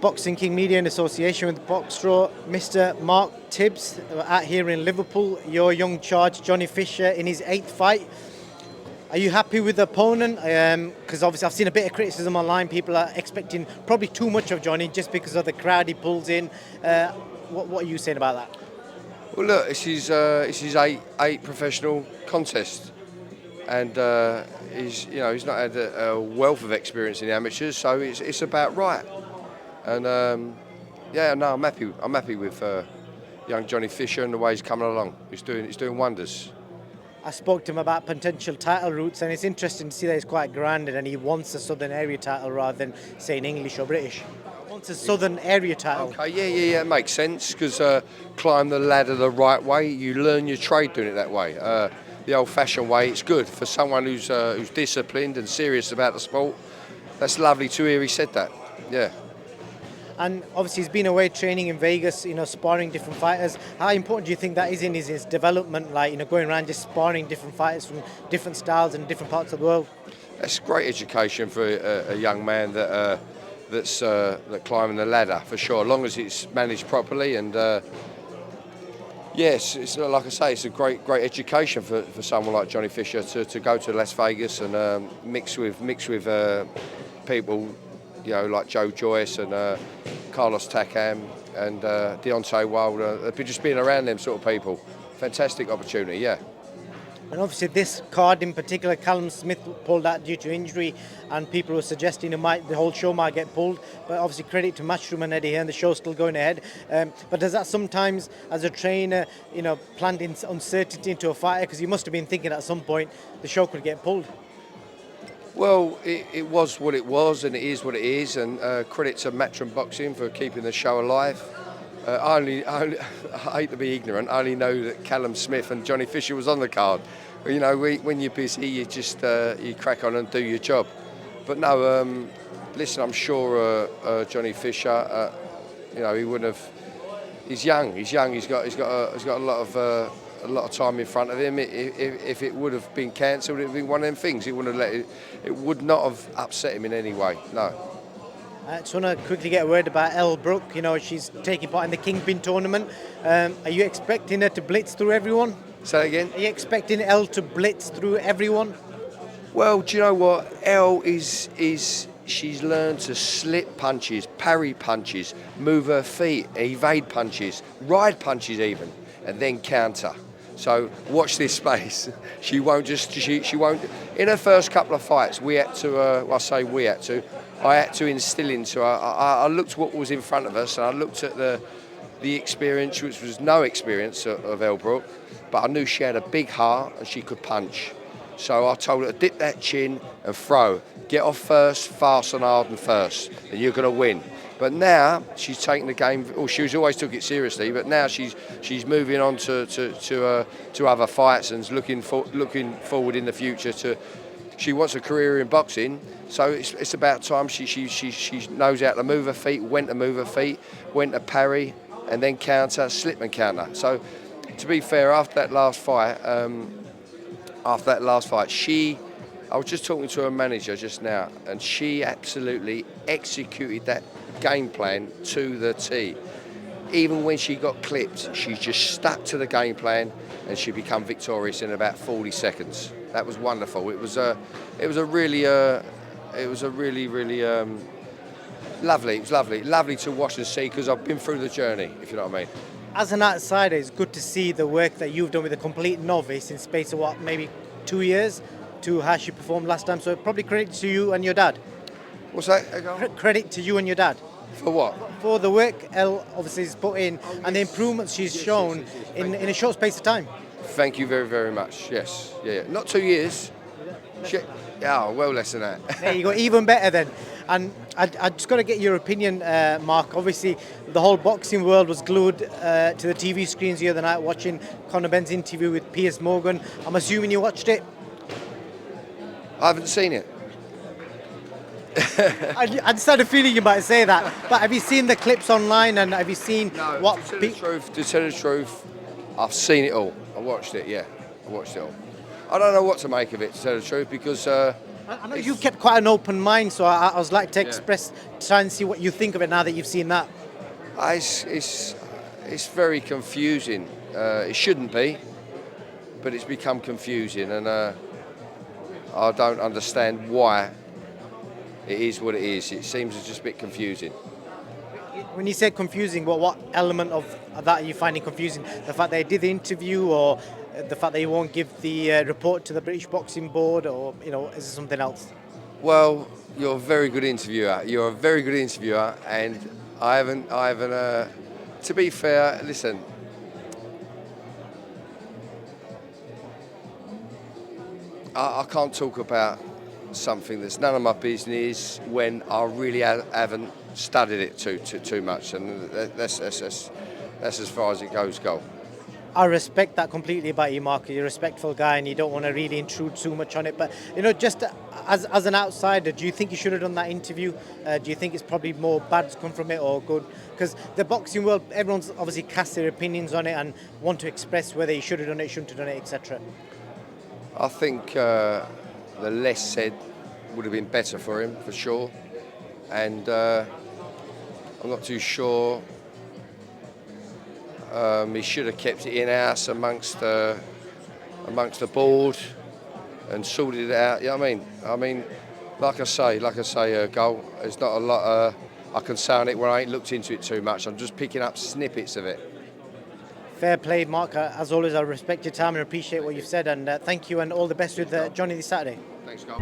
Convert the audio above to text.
Boxing King Media in association with Boxdraw, Mr. Mark Tibbs, out here in Liverpool. Your young charge, Johnny Fisher, in his 8th fight. Are you happy with the opponent? Because obviously I've seen a bit of criticism online. People are expecting probably too much of Johnny just because of the crowd he pulls in. What are you saying about that? Well, look, it's his eight professional contest, and he's not had a wealth of experience in the amateurs, so it's about right. And I'm happy with young Johnny Fisher and the way he's coming along. He's doing wonders. I spoke to him about potential title routes, and it's interesting to see that he's quite grounded and he wants a Southern area title rather than saying English or British. He wants a Southern area title. Okay, yeah, it makes sense, because climb the ladder the right way, you learn your trade doing it that way. The old-fashioned way, it's good for someone who's disciplined and serious about the sport. That's lovely to hear he said that. Yeah. And obviously he's been away training in Vegas, sparring different fighters. How important do you think that is in his development, going around just sparring different fighters from different styles and different parts of the world? That's great education for a young man that's climbing the ladder, for sure, as long as it's managed properly. And yes, it's like I say, it's a great education for someone like Johnny Fisher to go to Las Vegas and mix with people, like Joe Joyce and Carlos Takam and Deontay Wilder. Just being around them sort of people, fantastic opportunity, yeah. And obviously this card in particular, Callum Smith pulled out due to injury, and people were suggesting the whole show might get pulled. But obviously credit to Matchroom and Eddie here, and the show's still going ahead. But does that sometimes, as a trainer, plant in uncertainty into a fighter? Because you must have been thinking at some point the show could get pulled. Well, it was what it was, and it is what it is, and credit to Matchroom Boxing for keeping the show alive. I hate to be ignorant, I only know that Callum Smith and Johnny Fisher was on the card. When you're busy, you just you crack on and do your job. But no, listen, I'm sure Johnny Fisher, he wouldn't have. He's young. He's got a lot of time in front of him. If it would have been cancelled, it would have been one of them things. It would not have upset him in any way. No. I just want to quickly get a word about Elle Brooke. She's taking part in the Kingpin tournament. Are you expecting her to blitz through everyone? Say that again? Are you expecting Elle to blitz through everyone? Well, do you know what? Elle she's learned to slip punches, parry punches, move her feet, evade punches, ride punches even, and then counter. So watch this space. She won't. In her first couple of fights, I had to instill into her. I looked what was in front of us, and I looked at the experience, which was no experience of Elle Brooke, but I knew she had a big heart and she could punch. So I told her to dip that chin and throw. Get off first, fast and hard and first, and you're going to win. But now she's taking the game. Well, she's always took it seriously, but now she's moving on to other fights and looking forward in the future. She wants a career in boxing, so it's about time she knows how to move her feet, when to move her feet, when to parry, and then counter, slip and counter. So, to be fair, after that last fight, I was just talking to her manager just now, and she absolutely executed that game plan to the T. Even when she got clipped, she just stuck to the game plan, and she became victorious in about 40 seconds. That was wonderful. It was really lovely. It was lovely to watch and see, because I've been through the journey, if you know what I mean. As an outsider, it's good to see the work that you've done with a complete novice in space of maybe 2 years, to how she performed last time. So probably credit to you and your dad. What's that? Credit to you and your dad. For what? For the work Elle obviously has put in and the improvements she's shown in a short space of time. Thank you very, very much. Yes. Yeah. Not 2 years. Yeah, well less than that. There you go, even better then. And I just got to get your opinion, Mark. Obviously, the whole boxing world was glued to the TV screens the other night watching Conor Benn's interview with Piers Morgan. I'm assuming you watched it? I haven't seen it. I just had a feeling you might say that. But have you seen the clips online, and have you seen what... To tell the truth, I've seen it all. I watched it, yeah. I watched it all. I don't know what to make of it, to tell the truth, because... I know you kept quite an open mind, so I was like to express, try and see what you think of it now that you've seen that. It's very confusing. It shouldn't be, but it's become confusing, and I don't understand why it is what it is. It seems just a bit confusing. When you say confusing, what element of that are you finding confusing? The fact they did the interview, or the fact that you won't give the report to the British Boxing Board, or is it something else? Well, you're a very good interviewer. You're a very good interviewer, and I haven't. To be fair, listen. I can't talk about something that's none of my business when I really haven't studied it too much, and that's as far as it goes. I respect that completely about you, Mark. You're a respectful guy and you don't want to really intrude too much on it. But, just as an outsider, do you think you should have done that interview? Do you think it's probably more bad's come from it or good? Because the boxing world, everyone's obviously cast their opinions on it and want to express whether he should have done it, shouldn't have done it, etc. I think the less said would have been better for him, for sure. And I'm not too sure. He should have kept it in-house amongst the board and sorted it out. You know what I mean? Like I say, Goal, there's not a lot I can say on it where I ain't looked into it too much. I'm just picking up snippets of it. Fair play, Mark. As always, I respect your time and appreciate what you've said. And thank you and all the best with Johnny this Saturday. Thanks, Goal.